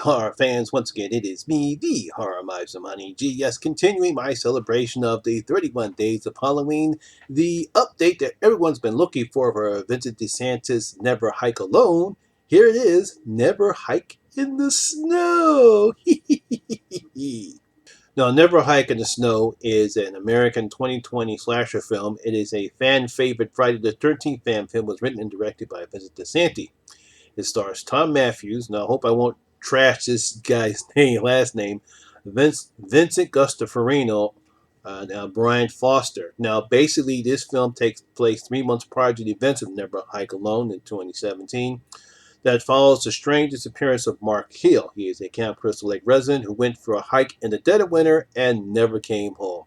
horror fans, once again it is me, the Horror Money G. Yes, continuing my celebration of the 31 days of Halloween, the update that everyone's been looking for Vincent DiSanti's Never Hike Alone. Here it is, Never Hike in the Snow. Now, Never Hike in the Snow is an American 2020 slasher film. It is a fan favorite Friday the 13th fan film. It was written and directed by Vincent DiSanti. It stars Tom Matthews. Now, I hope I won't trash this guy's last name. Vincent Gustaferino, now Brian Foster. Now, basically, this film takes place 3 months prior to the events of Never Hike Alone in 2017. That follows the strange disappearance of Mark Hill. He is a Camp Crystal Lake resident who went for a hike in the dead of winter and never came home.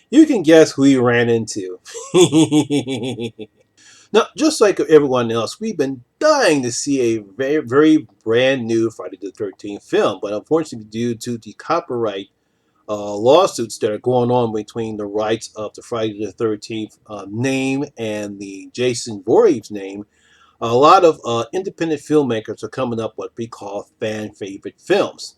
You can guess who he ran into. Now, just like everyone else, we've been dying to see a very, very brand new Friday the 13th film, but unfortunately, due to the copyright lawsuits that are going on between the rights of the Friday the 13th name and the Jason Voorhees name, a lot of independent filmmakers are coming up with what we call fan favorite films.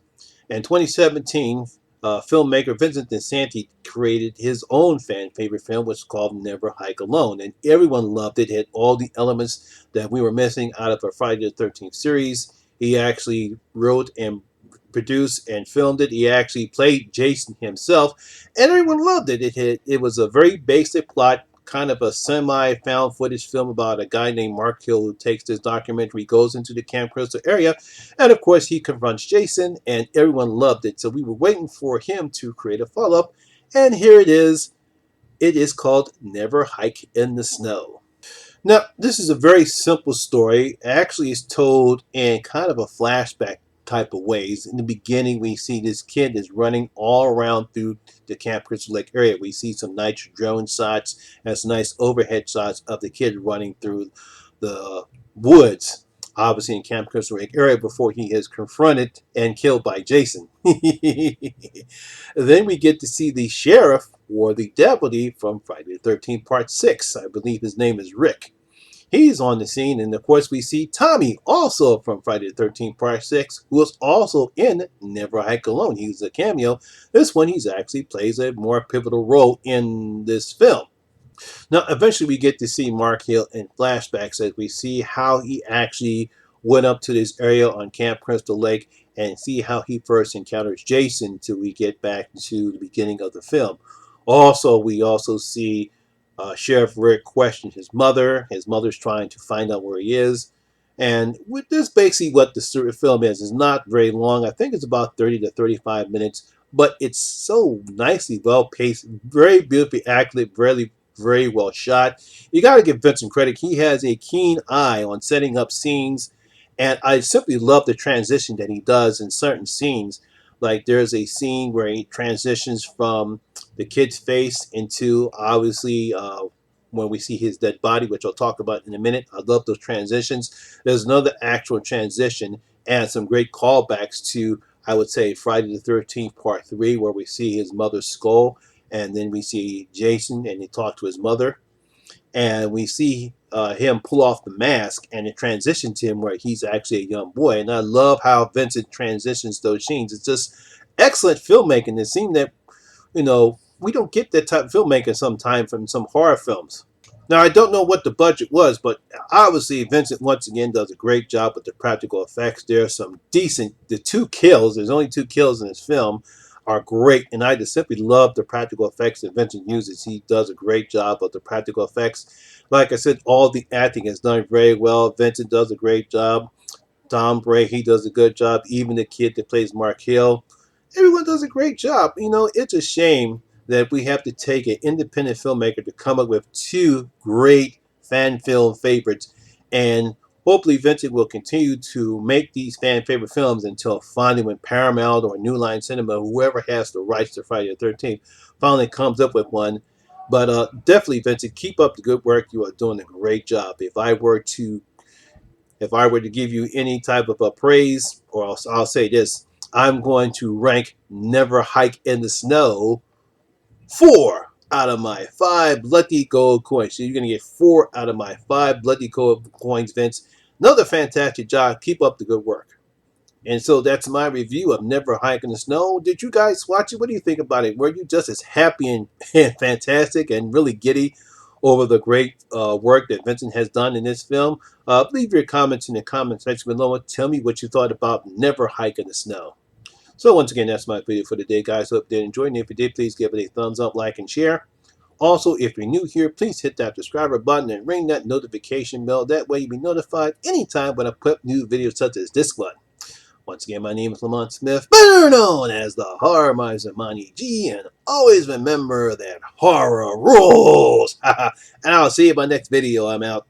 In 2017, filmmaker Vincent DiSanti created his own fan favorite film, which is called Never Hike Alone, and everyone loved it. It had all the elements that we were missing out of a Friday the 13th series. He actually wrote and produced and filmed it. He actually played Jason himself, and everyone loved it. It was a very basic plot, kind of a semi-found footage film about a guy named Mark Hill who takes this documentary, goes into the Camp Crystal area, and of course he confronts Jason, and everyone loved it. So we were waiting for him to create a follow-up, and here it is. It is called Never Hike in the Snow. Now, this is a very simple story. Actually, it's told in kind of a flashback type of ways. In the beginning, we see this kid is running all around through the Camp Crystal Lake area. We see some nice drone shots and some nice overhead shots of the kid running through the woods, obviously in Camp Crystal Lake area, before he is confronted and killed by Jason. Then we get to see the sheriff or the deputy from Friday the 13th Part 6. I believe his name is Rick. He's on the scene, and of course we see Tommy, also from Friday the 13th Part 6, who was also in Never Hike Alone. He was a cameo. This one, he's actually plays a more pivotal role in this film. Now, eventually we get to see Mark Hill in flashbacks as we see how he actually went up to this area on Camp Crystal Lake and see how he first encounters Jason till we get back to the beginning of the film. Also, we also see Sheriff Rick question his mother. His mother's trying to find out where he is. And with this, basically what the film is. It's not very long. I think it's about 30 to 35 minutes. But it's so nicely well paced, very beautifully acted, very, very well shot. You got to give Vincent credit. He has a keen eye on setting up scenes. And I simply love the transition that he does in certain scenes. Like there's a scene where he transitions from the kid's face into obviously when we see his dead body, which I'll talk about in a minute. I love those transitions. There's another actual transition and some great callbacks to, I would say, Friday the 13th Part 3, where we see his mother's skull, and then we see Jason and he talked to his mother, and we see him pull off the mask, and it transitions to him where he's actually a young boy. And I love how Vincent transitions those scenes. It's just excellent filmmaking. It seems that, we don't get that type of filmmaking sometimes from some horror films. Now, I don't know what the budget was, but obviously Vincent once again does a great job with the practical effects. There's some decent, there's only two kills in this film, are great, and I just simply love the practical effects that Vincent uses. He does a great job of the practical effects. Like I said, all the acting is done very well. Vincent does a great job. Tom Bray, he does a good job. Even the kid that plays Mark Hill, everyone does a great job. It's a shame that we have to take an independent filmmaker to come up with two great fan film favorites, and hopefully Vincent will continue to make these fan favorite films until finally when Paramount or New Line Cinema, whoever has the rights to Friday the 13th, finally comes up with one. But definitely, Vincent, keep up the good work. You are doing a great job. If I were to give you any type of a praise, or I'll say this, I'm going to rank Never Hike in the Snow 4 out of my 5 lucky gold coins. So you're going to get 4 out of my 5 lucky gold coins, Vince. Another fantastic job. Keep up the good work. And so that's my review of Never Hike in the Snow. Did you guys watch it? What do you think about it? Were you just as happy and fantastic and really giddy over the great work that Vincent has done in this film? Leave your comments in the comment section below and tell me what you thought about Never Hike in the Snow. So once again, that's my video for today, guys. Hope you did enjoy. And if you did, please give it a thumbs up, like, and share. Also, if you're new here, please hit that subscriber button and ring that notification bell. That way you'll be notified anytime when I put new videos such as this one. Once again, my name is Lamont Smith, better known as the Horror Miser Monty G, and always remember that horror rules. And I'll see you in my next video. I'm out.